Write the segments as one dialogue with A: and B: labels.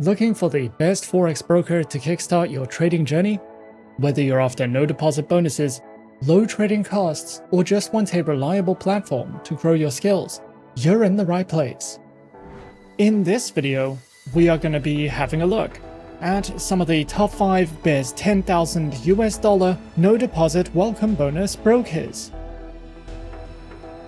A: Looking for the best Forex broker to kickstart your trading journey? Whether you're after no deposit bonuses, low trading costs, or just want a reliable platform to grow your skills, you're in the right place. In this video, we are going to be having a look at some of the top 5 best $10,000 no deposit welcome bonus brokers.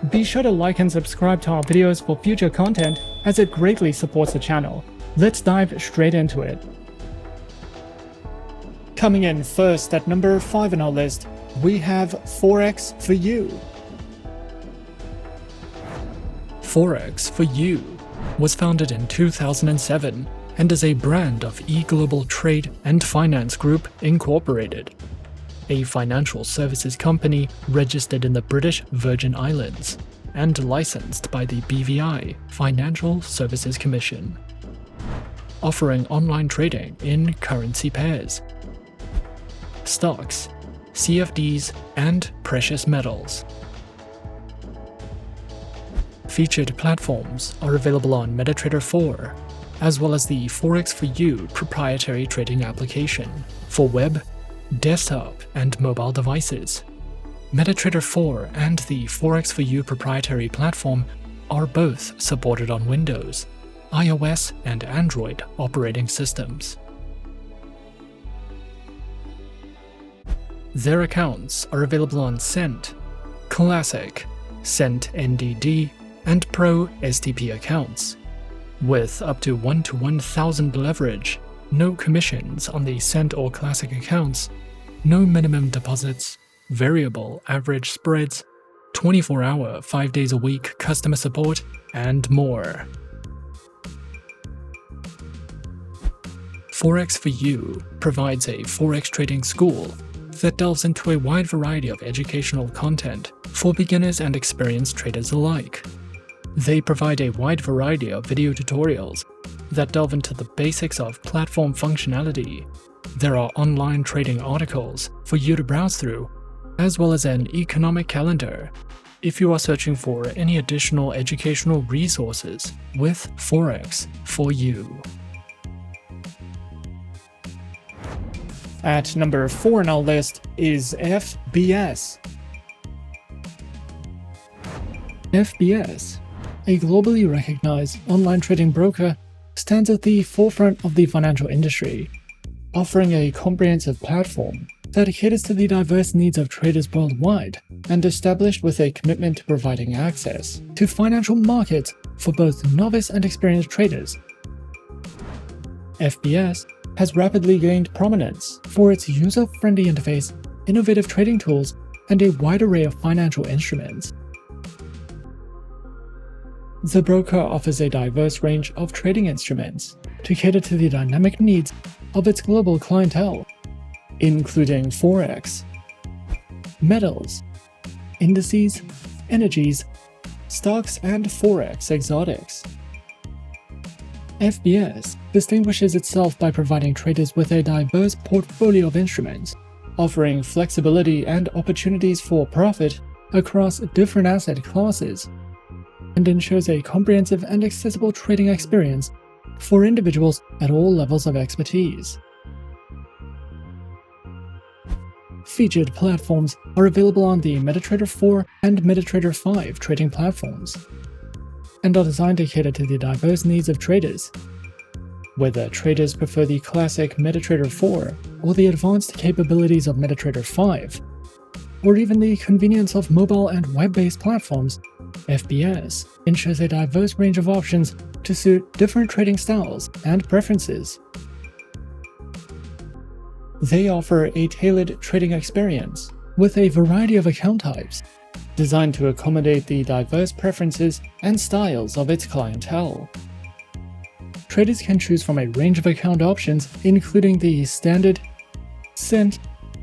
A: Be sure to like and subscribe to our videos for future content, as it greatly supports the channel. Let's dive straight into it. Coming in first at number 5 in our list, we have Forex for You. Forex for You was founded in 2007 and is a brand of eGlobal Trade and Finance Group Incorporated, a financial services company registered in the British Virgin Islands and licensed by the BVI Financial Services Commission, offering online trading in currency pairs, stocks, CFDs, and precious metals. Featured platforms are available on MetaTrader 4, as well as the Forex for You proprietary trading application for web, desktop, and mobile devices. MetaTrader 4 and the Forex for You proprietary platform are both supported on Windows, iOS, and Android operating systems. Their accounts are available on Cent, Classic, Cent NDD, and Pro STP accounts, with up to 1 to 1,000 leverage, no commissions on the Cent or Classic accounts, no minimum deposits, variable average spreads, 24-hour 5 days a week customer support, and more. Forex for You provides a Forex trading school that delves into a wide variety of educational content for beginners and experienced traders alike. They provide a wide variety of video tutorials that delve into the basics of platform functionality. There are online trading articles for you to browse through, as well as an economic calendar if you are searching for any additional educational resources with Forex for You. At number 4 in our list is FBS. FBS, a globally recognized online trading broker, stands at the forefront of the financial industry, offering a comprehensive platform that caters to the diverse needs of traders worldwide and established with a commitment to providing access to financial markets for both novice and experienced traders. FBS has rapidly gained prominence for its user-friendly interface, innovative trading tools, and a wide array of financial instruments. The broker offers a diverse range of trading instruments to cater to the dynamic needs of its global clientele, including Forex, metals, indices, energies, stocks, and Forex exotics. FBS distinguishes itself by providing traders with a diverse portfolio of instruments, offering flexibility and opportunities for profit across different asset classes, and ensures a comprehensive and accessible trading experience for individuals at all levels of expertise. Featured platforms are available on the MetaTrader 4 and MetaTrader 5 trading platforms, and are designed to cater to the diverse needs of traders. Whether traders prefer the classic MetaTrader 4 or the advanced capabilities of MetaTrader 5, or even the convenience of mobile and web-based platforms, FBS ensures a diverse range of options to suit different trading styles and preferences. They offer a tailored trading experience with a variety of account types, designed to accommodate the diverse preferences and styles of its clientele. Traders can choose from a range of account options, including the Standard, Cent,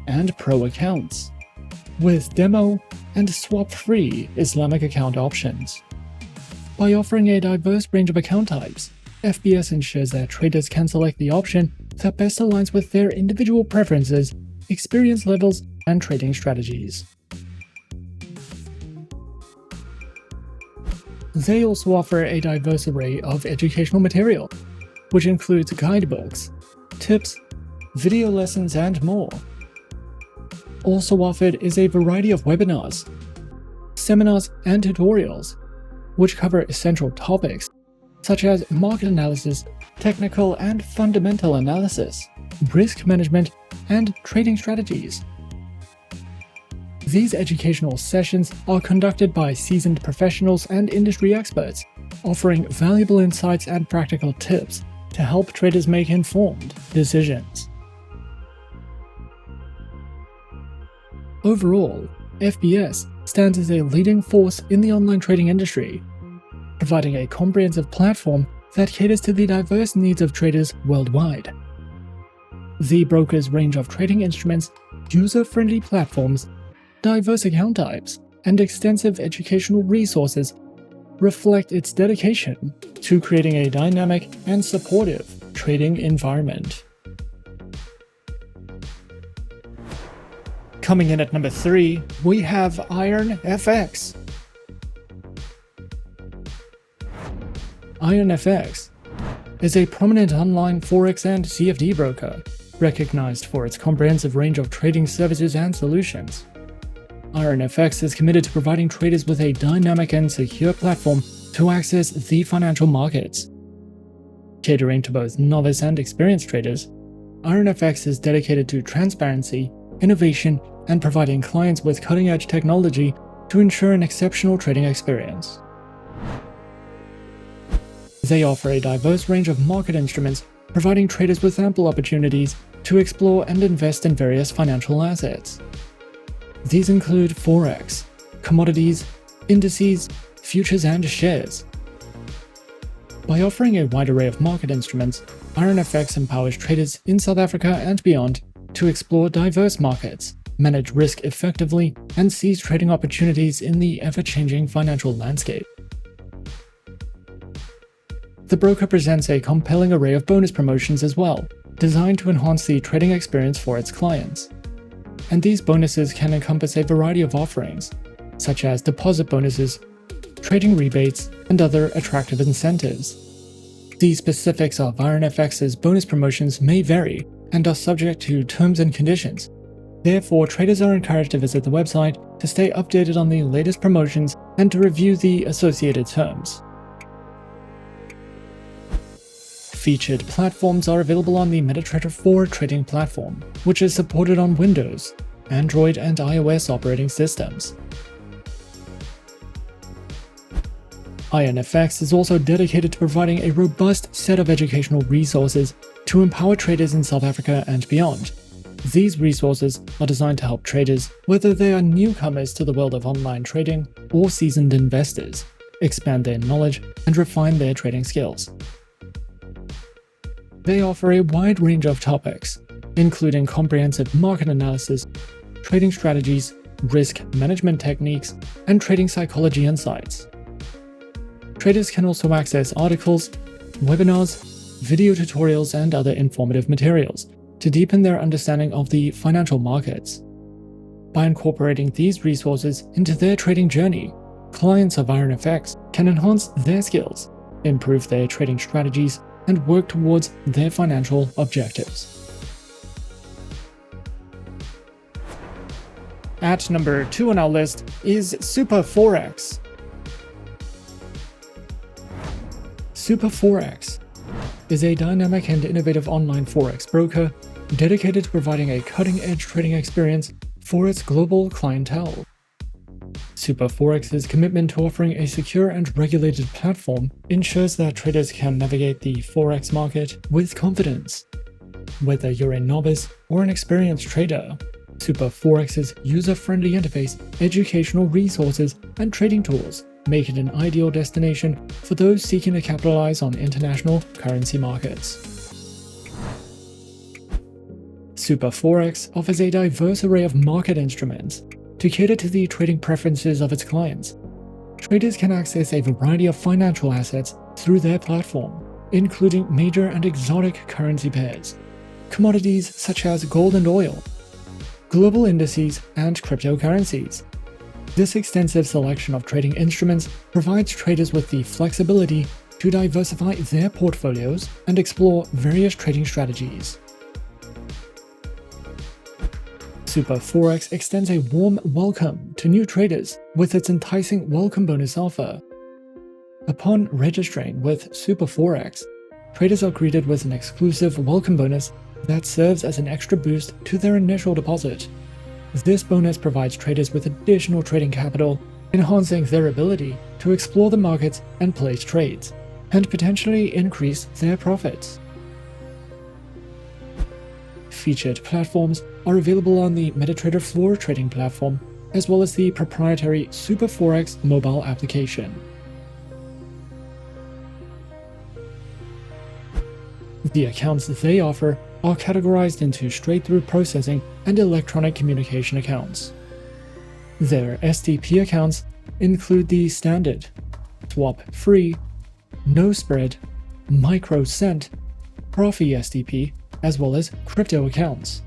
A: and Pro accounts, with demo and swap-free Islamic account options. By offering a diverse range of account types, FBS ensures that traders can select the option that best aligns with their individual preferences, experience levels, and trading strategies. They also offer a diverse array of educational material, which includes guidebooks, tips, video lessons, and more. Also offered is a variety of webinars, seminars, and tutorials, which cover essential topics such as market analysis, technical and fundamental analysis, risk management, and trading strategies. These educational sessions are conducted by seasoned professionals and industry experts, offering valuable insights and practical tips to help traders make informed decisions. Overall, FBS stands as a leading force in the online trading industry, providing a comprehensive platform that caters to the diverse needs of traders worldwide. The broker's range of trading instruments, user-friendly platforms, diverse account types, and extensive educational resources reflect its dedication to creating a dynamic and supportive trading environment. Coming in at number 3, we have IronFX. IronFX is a prominent online Forex and CFD broker, recognized for its comprehensive range of trading services and solutions. IronFX is committed to providing traders with a dynamic and secure platform to access the financial markets. Catering to both novice and experienced traders, IronFX is dedicated to transparency, innovation, and providing clients with cutting-edge technology to ensure an exceptional trading experience. They offer a diverse range of market instruments, providing traders with ample opportunities to explore and invest in various financial assets. These include Forex, commodities, indices, futures, and shares. By offering a wide array of market instruments, IronFX empowers traders in South Africa and beyond to explore diverse markets, manage risk effectively, and seize trading opportunities in the ever-changing financial landscape. The broker presents a compelling array of bonus promotions as well, designed to enhance the trading experience for its clients. And these bonuses can encompass a variety of offerings, such as deposit bonuses, trading rebates, and other attractive incentives. The specifics of IronFX's bonus promotions may vary and are subject to terms and conditions. Therefore, traders are encouraged to visit the website to stay updated on the latest promotions and to review the associated terms. Featured platforms are available on the MetaTrader 4 trading platform, which is supported on Windows, Android, and iOS operating systems. IronFX is also dedicated to providing a robust set of educational resources to empower traders in South Africa and beyond. These resources are designed to help traders, whether they are newcomers to the world of online trading or seasoned investors, expand their knowledge and refine their trading skills. They offer a wide range of topics, including comprehensive market analysis, trading strategies, risk management techniques, and trading psychology insights. Traders can also access articles, webinars, video tutorials, and other informative materials to deepen their understanding of the financial markets. By incorporating these resources into their trading journey, clients of IronFX can enhance their skills, improve their trading strategies, and work towards their financial objectives. At number 2 on our list is SuperForex. SuperForex is a dynamic and innovative online Forex broker dedicated to providing a cutting-edge trading experience for its global clientele. SuperForex's commitment to offering a secure and regulated platform ensures that traders can navigate the Forex market with confidence. Whether you're a novice or an experienced trader, SuperForex's user-friendly interface, educational resources, and trading tools make it an ideal destination for those seeking to capitalize on international currency markets. SuperForex offers a diverse array of market instruments to cater to the trading preferences of its clients. Traders can access a variety of financial assets through their platform, including major and exotic currency pairs, commodities such as gold and oil, global indices, and cryptocurrencies. This extensive selection of trading instruments provides traders with the flexibility to diversify their portfolios and explore various trading strategies. SuperForex extends a warm welcome to new traders with its enticing welcome bonus offer. Upon registering with SuperForex, traders are greeted with an exclusive welcome bonus that serves as an extra boost to their initial deposit. This bonus provides traders with additional trading capital, enhancing their ability to explore the markets and place trades, and potentially increase their profits. Featured platforms are available on the MetaTrader 4 trading platform, as well as the proprietary SuperForex mobile application. The accounts they offer are categorized into straight-through processing and electronic communication accounts. Their SDP accounts include the standard, swap-free, no-spread, micro-cent, Profi SDP, as well as crypto accounts.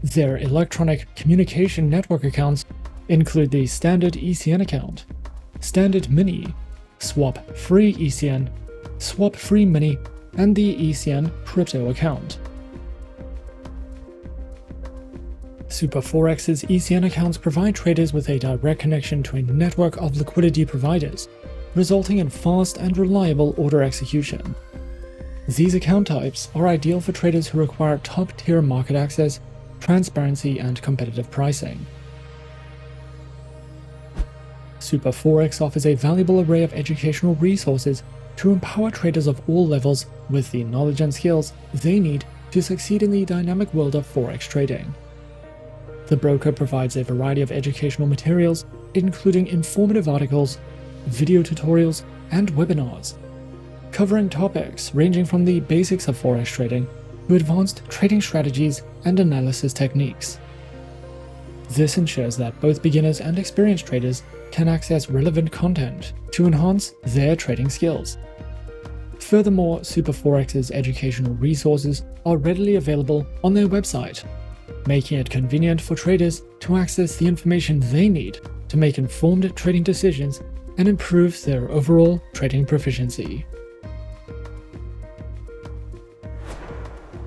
A: Their electronic communication network accounts include the standard ECN account, standard mini, swap-free ECN, swap-free mini, and the ECN crypto account. SuperForex's ECN accounts provide traders with a direct connection to a network of liquidity providers, resulting in fast and reliable order execution. These account types are ideal for traders who require top-tier market access, transparency, and competitive pricing. SuperForex offers a valuable array of educational resources to empower traders of all levels with the knowledge and skills they need to succeed in the dynamic world of Forex trading. The broker provides a variety of educational materials, including informative articles, video tutorials, and webinars, covering topics ranging from the basics of Forex trading to advanced trading strategies and analysis techniques. This ensures that both beginners and experienced traders can access relevant content to enhance their trading skills. Furthermore, SuperForex's educational resources are readily available on their website, making it convenient for traders to access the information they need to make informed trading decisions and improve their overall trading proficiency.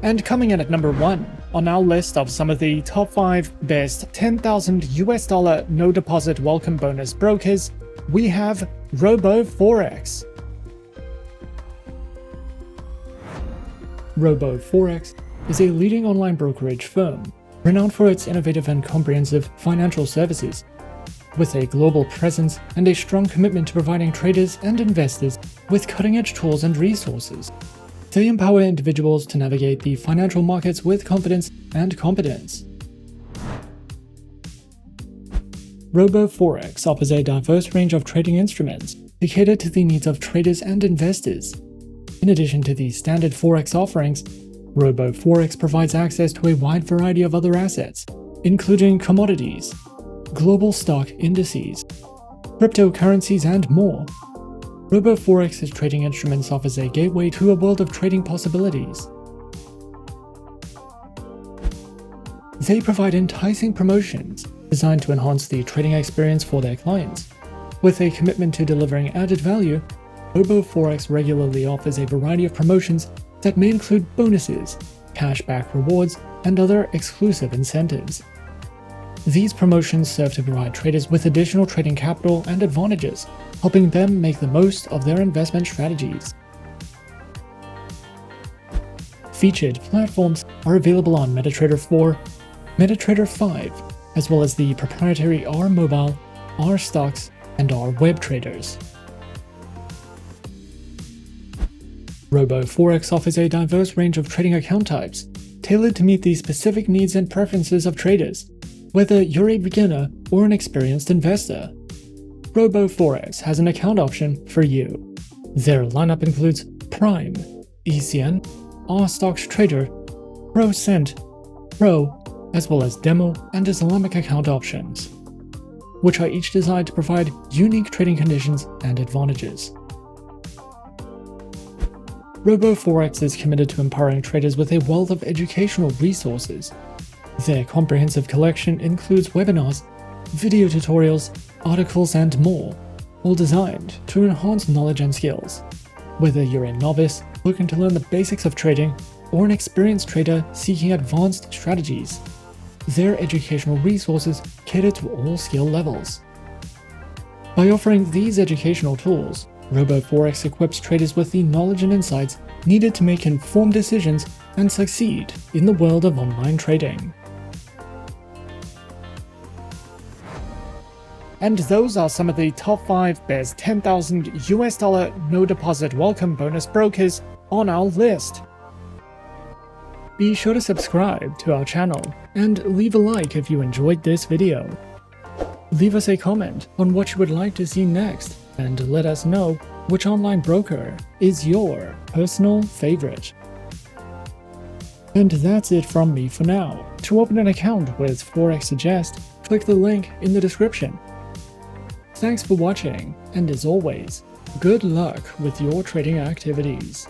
A: And coming in at number 1 on our list of some of the top 5 best $10,000 no deposit welcome bonus brokers, we have RoboForex. RoboForex is a leading online brokerage firm renowned for its innovative and comprehensive financial services. With a global presence and a strong commitment to providing traders and investors with cutting-edge tools and resources, they empower individuals to navigate the financial markets with confidence and competence. RoboForex offers a diverse range of trading instruments to cater to the needs of traders and investors. In addition to the standard Forex offerings, RoboForex provides access to a wide variety of other assets, including commodities, global stock indices, cryptocurrencies, and more. RoboForex's trading instruments offers a gateway to a world of trading possibilities. They provide enticing promotions designed to enhance the trading experience for their clients. With a commitment to delivering added value, RoboForex regularly offers a variety of promotions that may include bonuses, cashback rewards, and other exclusive incentives. These promotions serve to provide traders with additional trading capital and advantages, helping them make the most of their investment strategies. Featured platforms are available on MetaTrader 4, MetaTrader 5, as well as the proprietary R Mobile, R Stocks, and R Web Traders. RoboForex offers a diverse range of trading account types, tailored to meet the specific needs and preferences of traders, whether you're a beginner or an experienced investor. RoboForex has an account option for you. Their lineup includes Prime, ECN, R Stocks Trader, Pro Cent, Pro, as well as Demo and Islamic account options, which are each designed to provide unique trading conditions and advantages. RoboForex is committed to empowering traders with a wealth of educational resources. Their comprehensive collection includes webinars, video tutorials, articles, and more, all designed to enhance knowledge and skills. Whether you're a novice looking to learn the basics of trading, or an experienced trader seeking advanced strategies, their educational resources cater to all skill levels. By offering these educational tools, RoboForex equips traders with the knowledge and insights needed to make informed decisions and succeed in the world of online trading. And those are some of the top 5 best $10,000 no deposit welcome bonus brokers on our list. Be sure to subscribe to our channel and leave a like if you enjoyed this video. Leave us a comment on what you would like to see next and let us know which online broker is your personal favorite. And that's it from me for now. To open an account with Forexsuggest, click the link in the description. Thanks for watching, and as always, good luck with your trading activities.